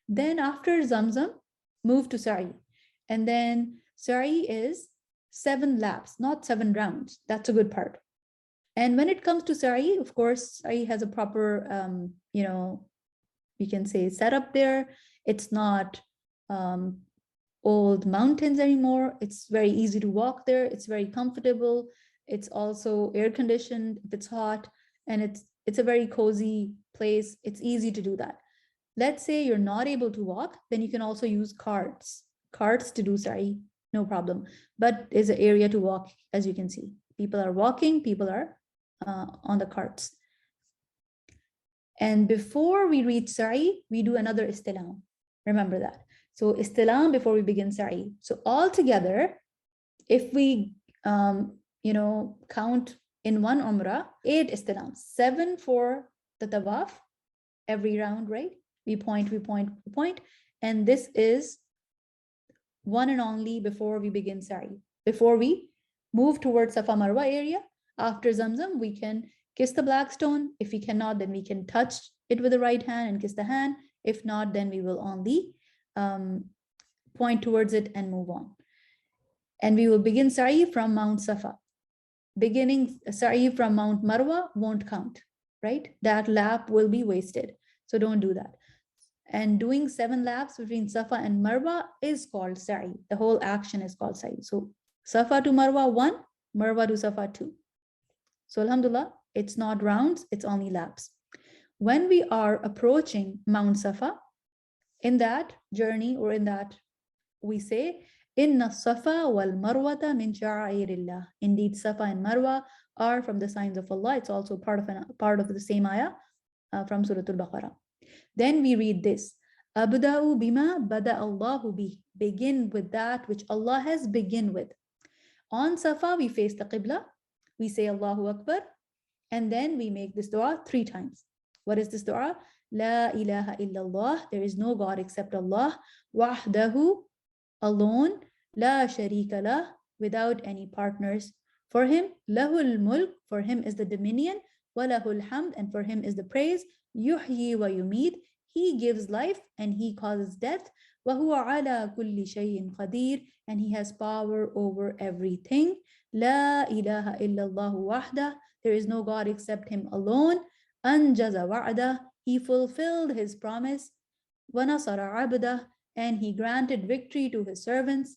Then after Zamzam, move to Sa'i. And then Sa'i is 7 laps, not 7 rounds. That's a good part. And when it comes to Sa'i, of course, Sa'i has a proper, we can say setup there. It's not old mountains anymore. It's very easy to walk there. It's very comfortable. It's also air conditioned if it's hot, and it's a very cozy place. It's easy to do that. Let's say you're not able to walk, then you can also use carts to do Sa'i, no problem. But there's an area to walk, as you can see. People are walking, people are on the carts. And before we reach Sa'i, we do another istilam. Remember that. So istilam before we begin Sa'i. So all together, if we count in one Umrah, 8 istilam, 7 for the tawaf, every round, right? We point. And this is one and only before we begin Sa'i. Before we move towards Safa Marwah area, after Zamzam, we can kiss the black stone. If we cannot, then we can touch it with the right hand and kiss the hand. If not, then we will only point towards it and move on. And we will begin Sa'i from Mount Safa. Beginning Sa'i from Mount Marwah won't count, right? That lap will be wasted. So don't do that. And doing 7 laps between Safa and Marwah is called Sa'i. The whole action is called Sa'i. So Safa to Marwah 1, Marwah to Safa 2. So alhamdulillah, it's not rounds, it's only laps. When we are approaching Mount Safa, in that journey or in that, we say, Inna Safa wal Marwata min sha'airillah. Indeed, Safa and Marwa are from the signs of Allah. It's also part of the same ayah from Surah Al-Baqarah. Then we read this. Abda'u bima bada Allahu bih. Begin with that which Allah has begun with. On Safa, we face the Qibla. We say Allahu Akbar. And then we make this dua 3 times. What is this dua? La ilaha illallah. There is no God except Allah. Wahdahu, alone. La sharika lah, without any partners. For him, lahul mulk, for him is the dominion. Walahul hamd, and for him is the praise. Yuhyi wa yumid, he gives life and he causes death. Wa huwa ala kulli shay'in qadir, and he has power over everything. La ilaha illallah wahda, there is no God except him alone. Anjaza wa'da, he fulfilled his promise. Wa nasara abda, and he granted victory to his servant.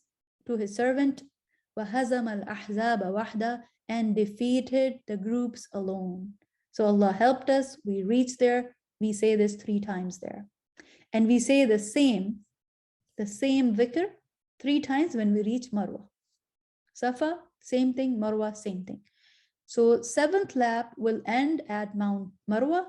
Wa hazama al-ahzaba wahda, and defeated the groups alone. So Allah helped us, we reached there, we say this 3 times there. And we say the same dhikr 3 times when we reach Marwah. Safa, same thing, Marwah, same thing. So 7th lap will end at Mount Marwah,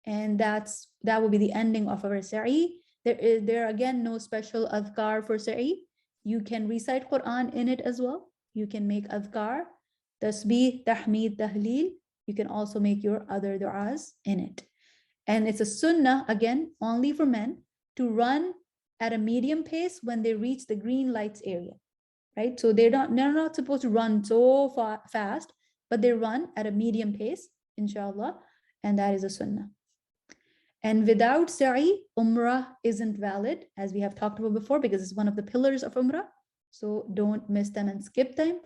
and that will be the ending of our Sa'i. There are again no special adhkar for Sa'i. You can recite Quran in it as well. You can make adhkar, tasbih, tahmeed, tahleel. You can also make your other du'as in it. And it's a sunnah, again, only for men, to run at a medium pace when they reach the green lights area, right? So they're not supposed to run so fast, but they run at a medium pace, inshallah, and that is a sunnah. And without Sa'i, Umrah isn't valid, as we have talked about before, because it's one of the pillars of Umrah. So don't miss them and skip them.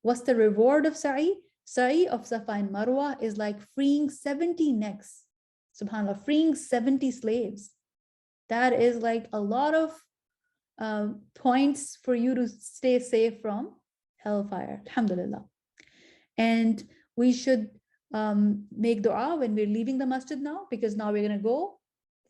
What's the reward of Sa'i? Sa'i of Safa and Marwah is like freeing 70 necks. SubhanAllah, freeing 70 slaves. That is like a lot of points for you to stay safe from hellfire. Alhamdulillah. And we should make dua when we're leaving the masjid now, because now we're going to go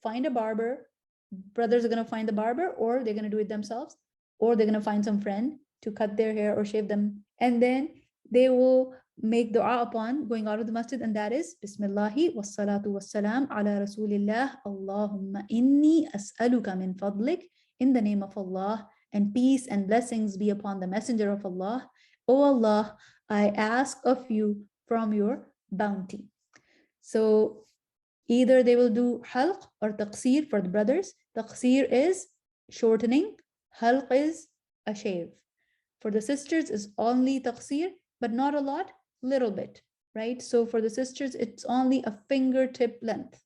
find a barber. Brothers are going to find the barber, or they're going to do it themselves, or they're going to find some friend to cut their hair or shave them. And then they will make dua upon going out of the masjid, and that is Bismillahi wassalatu wassalam ala Rasulillah. Allahumma inni as'aluka min fadlik, in the name of Allah, and peace and blessings be upon the messenger of Allah. O Allah, I ask of you from your bounty. So either they will do halq or taqsir for the brothers. Taqsir is shortening, halq is a shave. For the sisters is only taqsir, but not a lot, little bit, right? So for the sisters, it's only a fingertip length,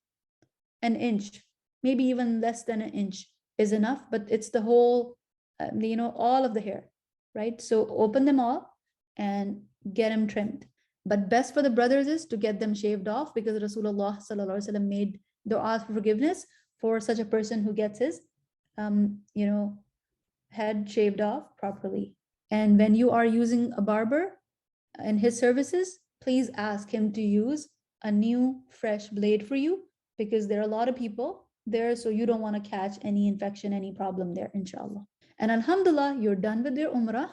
an inch, maybe even less than an inch is enough, but it's the whole, all of the hair, right? So open them all and get them trimmed. But best for the brothers is to get them shaved off, because Rasulullah sallallahu alaihi wasallam made dua for forgiveness for such a person who gets his, um, you know, head shaved off properly. And when you are using a barber in his services, please ask him to use a new fresh blade for you, because there are a lot of people there, so you don't want to catch any infection, any problem there, inshallah. And alhamdulillah, you're done with your umrah.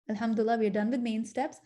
Alhamdulillah, we're done with main steps.